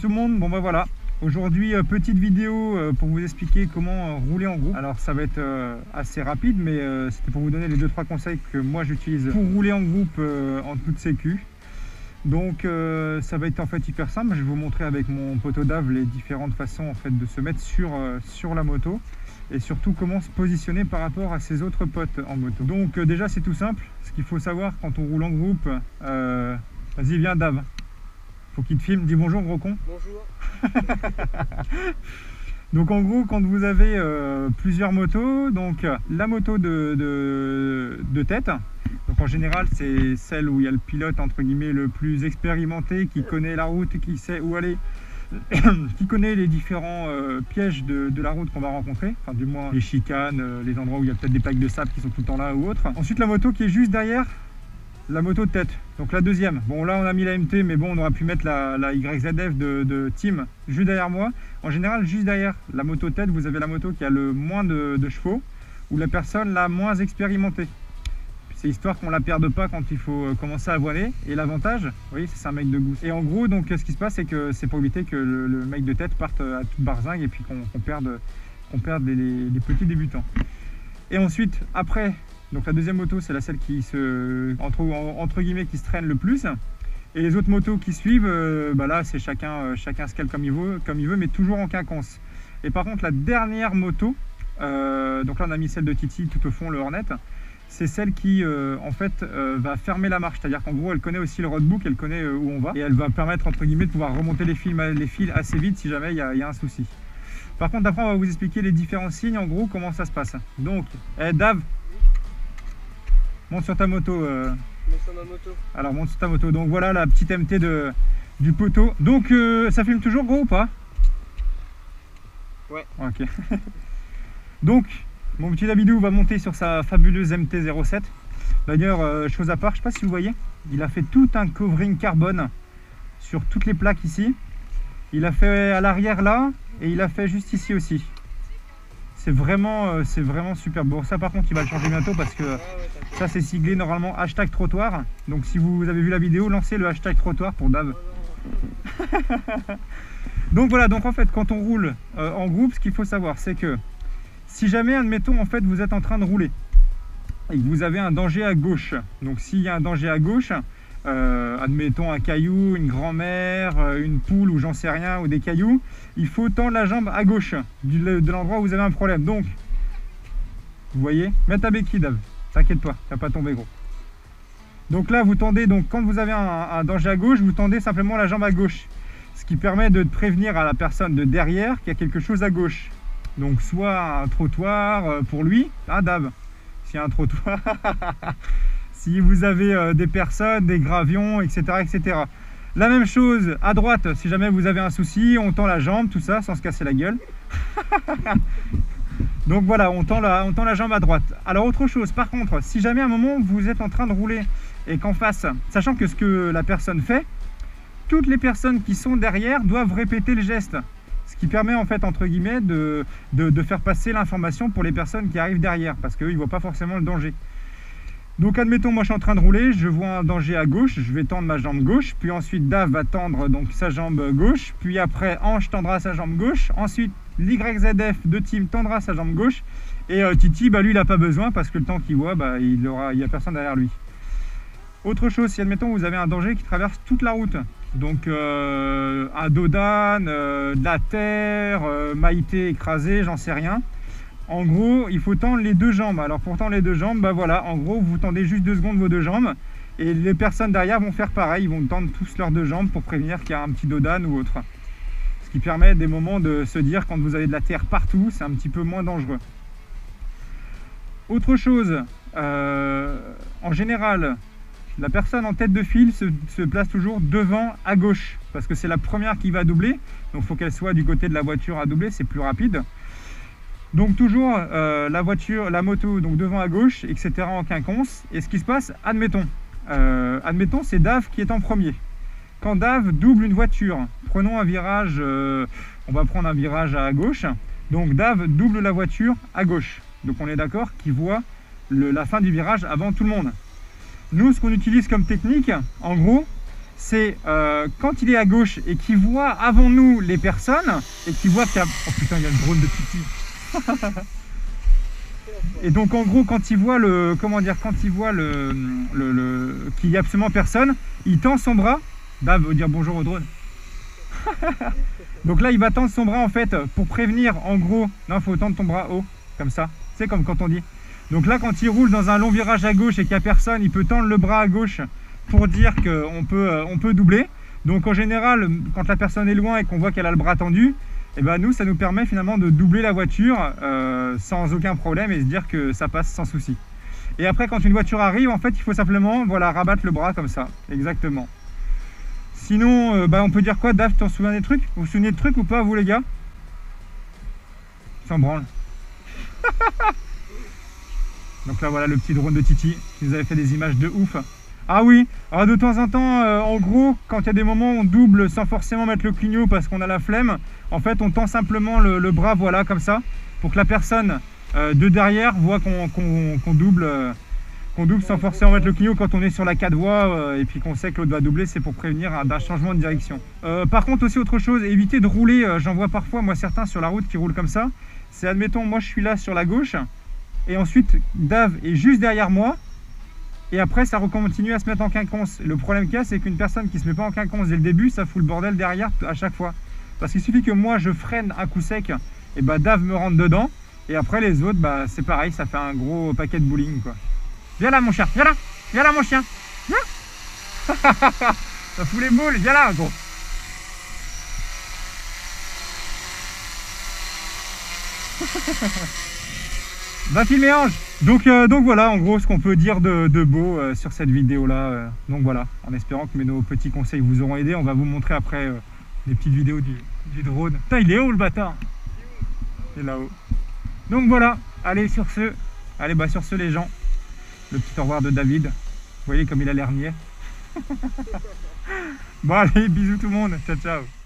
tout le monde, bon bah voilà, aujourd'hui petite vidéo pour vous expliquer comment rouler en groupe. Alors ça va être assez rapide, mais c'était pour vous donner les 2-3 conseils que moi j'utilise pour rouler en groupe en toute sécu. Donc ça va être en fait hyper simple, je vais vous montrer avec mon poteau Dave les différentes façons en fait de se mettre sur la moto et surtout comment se positionner par rapport à ses autres potes en moto. Donc déjà c'est tout simple, ce qu'il faut savoir quand on roule en groupe, vas-y viens Dave. Faut qu'il te filme, dis bonjour gros con. Bonjour. Donc en gros quand vous avez plusieurs motos, donc la moto de tête, donc en général c'est celle où il y a le pilote entre guillemets le plus expérimenté, qui connaît la route, qui sait où aller, qui connaît les différents pièges de la route qu'on va rencontrer, enfin du moins les chicanes, les endroits où il y a peut-être des plaques de sable qui sont tout le temps là ou autre. Ensuite la moto qui est juste derrière, la moto de tête, donc la deuxième. Bon là on a mis la MT, mais bon on aurait pu mettre la YZF de team juste derrière moi. En général juste derrière la moto de tête, vous avez la moto qui a le moins de chevaux ou la personne la moins expérimentée. C'est histoire qu'on la perde pas quand il faut commencer à voiler. Et l'avantage, oui, c'est un mec de goût. Et en gros, donc ce qui se passe, c'est que c'est pour éviter que le mec de tête parte à toute barzingue et puis qu'on perde les petits débutants. Et ensuite, après, donc la deuxième moto, c'est celle qui entre guillemets qui se traîne le plus. Et les autres motos qui suivent, bah là, c'est chacun se cale comme il veut, mais toujours en quinconce. Et par contre, la dernière moto, donc là on a mis celle de Titi tout au fond, le Hornet. C'est celle qui en fait va fermer la marche, c'est-à-dire qu'en gros elle connaît aussi le roadbook, elle connaît où on va et elle va permettre entre guillemets de pouvoir remonter les fils assez vite si jamais il y a un souci. Par contre après on va vous expliquer les différents signes, en gros comment ça se passe. Donc Dave, monte sur ta moto. Monte sur ma moto. Alors monte sur ta moto, donc voilà la petite MT du poteau. Donc ça filme toujours gros ou pas? Ouais. Ok. Donc mon petit Davidou va monter sur sa fabuleuse MT-07. D'ailleurs, chose à part, je ne sais pas si vous voyez, il a fait tout un covering carbone sur toutes les plaques ici. Il a fait à l'arrière là, et il a fait juste ici aussi. C'est vraiment super beau. Ça par contre, il va le changer bientôt parce que ça c'est siglé normalement hashtag trottoir. Donc si vous avez vu la vidéo, lancez le hashtag trottoir pour Dave. Donc voilà, donc en fait quand on roule en groupe, ce qu'il faut savoir c'est que si jamais, admettons, en fait, vous êtes en train de rouler et que vous avez un danger à gauche, donc s'il y a un danger à gauche, admettons un caillou, une grand-mère, une poule ou j'en sais rien, ou des cailloux, il faut tendre la jambe à gauche de l'endroit où vous avez un problème. Donc, vous voyez, mets ta béquille, Dave, t'inquiète pas, tu vas pas tomber gros. Donc là, vous tendez, donc quand vous avez un danger à gauche, vous tendez simplement la jambe à gauche, ce qui permet de prévenir à la personne de derrière qu'il y a quelque chose à gauche. Donc soit un trottoir pour lui, hein Dave, s'il y a un trottoir, si vous avez des personnes, des gravions, etc., etc. La même chose à droite, si jamais vous avez un souci, on tend la jambe, tout ça, sans se casser la gueule. Donc voilà, on tend la jambe à droite. Alors autre chose, par contre, si jamais à un moment vous êtes en train de rouler et qu'en face, sachant que ce que la personne fait, toutes les personnes qui sont derrière doivent répéter le geste. Ce qui permet en fait entre guillemets de faire passer l'information pour les personnes qui arrivent derrière, parce qu'eux ils ne voient pas forcément le danger. Donc admettons, moi je suis en train de rouler, je vois un danger à gauche, je vais tendre ma jambe gauche, puis ensuite Dave va tendre donc sa jambe gauche, puis après Ange tendra sa jambe gauche, ensuite l'YZF de team tendra sa jambe gauche, et Titi, bah, lui il n'a pas besoin parce que le temps qu'il voit, bah, il n'y a personne derrière lui. Autre chose, si admettons vous avez un danger qui traverse toute la route, donc un dodane, de la terre, Maïté écrasée, j'en sais rien. En gros, il faut tendre les deux jambes. Alors pour tendre les deux jambes, bah voilà, en gros, vous tendez juste 2 secondes vos deux jambes et les personnes derrière vont faire pareil, ils vont tendre tous leurs deux jambes pour prévenir qu'il y a un petit dodane ou autre. Ce qui permet des moments de se dire quand vous avez de la terre partout, c'est un petit peu moins dangereux. Autre chose, en général, la personne en tête de file se place toujours devant à gauche parce que c'est la première qui va doubler, donc il faut qu'elle soit du côté de la voiture à doubler, c'est plus rapide. Donc toujours la moto donc devant à gauche, etc. en quinconce. Et ce qui se passe, admettons c'est Dave qui est en premier. Quand Dave double une voiture, prenons un virage, on va prendre un virage à gauche, donc Dave double la voiture à gauche. Donc on est d'accord qu'il voit la fin du virage avant tout le monde. Nous, ce qu'on utilise comme technique, en gros, c'est quand il est à gauche et qu'il voit avant nous les personnes et qu'il voit qu'il y a... Oh putain, il y a le drone de Titi. Et donc en gros, quand il voit le... Comment dire? Quand il voit qu'il n'y a absolument personne, il tend son bras. Dave veut dire bonjour au drone. Donc là, il va tendre son bras en fait pour prévenir en gros... Non, il faut tendre ton bras haut, comme ça. C'est comme quand on dit. Donc là, quand il roule dans un long virage à gauche et qu'il n'y a personne, il peut tendre le bras à gauche pour dire qu'on peut doubler. Donc en général, quand la personne est loin et qu'on voit qu'elle a le bras tendu, et ben nous, ça nous permet finalement de doubler la voiture sans aucun problème et se dire que ça passe sans souci. Et après, quand une voiture arrive, en fait, il faut simplement voilà, rabattre le bras comme ça. Exactement. Sinon, on peut dire quoi? Dave, tu t'en souviens des trucs? Vous vous souvenez de trucs ou pas, vous les gars? S'en branle. Donc là voilà le petit drone de Titi qui nous avait fait des images de ouf. Ah oui, alors de temps en temps, en gros, quand il y a des moments où on double sans forcément mettre le clignot parce qu'on a la flemme, en fait on tend simplement le bras, voilà, comme ça, pour que la personne de derrière voit qu'on double sans forcément mettre le clignot quand on est sur la 4 voies et puis qu'on sait que l'autre va doubler, c'est pour prévenir d'un changement de direction. Par contre aussi autre chose, éviter de rouler, j'en vois parfois moi certains sur la route qui roulent comme ça, c'est admettons moi je suis là sur la gauche, et ensuite Dave est juste derrière moi et après ça continue à se mettre en quinconce. Le problème qu'il y a, c'est qu'une personne qui se met pas en quinconce dès le début, ça fout le bordel derrière à chaque fois, parce qu'il suffit que moi je freine un coup sec et bah Dave me rentre dedans et après les autres c'est pareil, ça fait un gros paquet de bowling quoi. Viens là mon chien, viens là mon chien, viens. Ça fout les boules, viens là gros. Va filmer Ange. Donc voilà en gros ce qu'on peut dire de beau sur cette vidéo là. Donc voilà, en espérant que nos petits conseils vous auront aidé. On va vous montrer après des petites vidéos du drone. Putain, il est haut le bâtard. Il est là-haut. Donc voilà, allez sur ce les gens. Le petit au revoir de David. Vous voyez comme il a l'air niais. Bon allez, bisous tout le monde. Ciao ciao.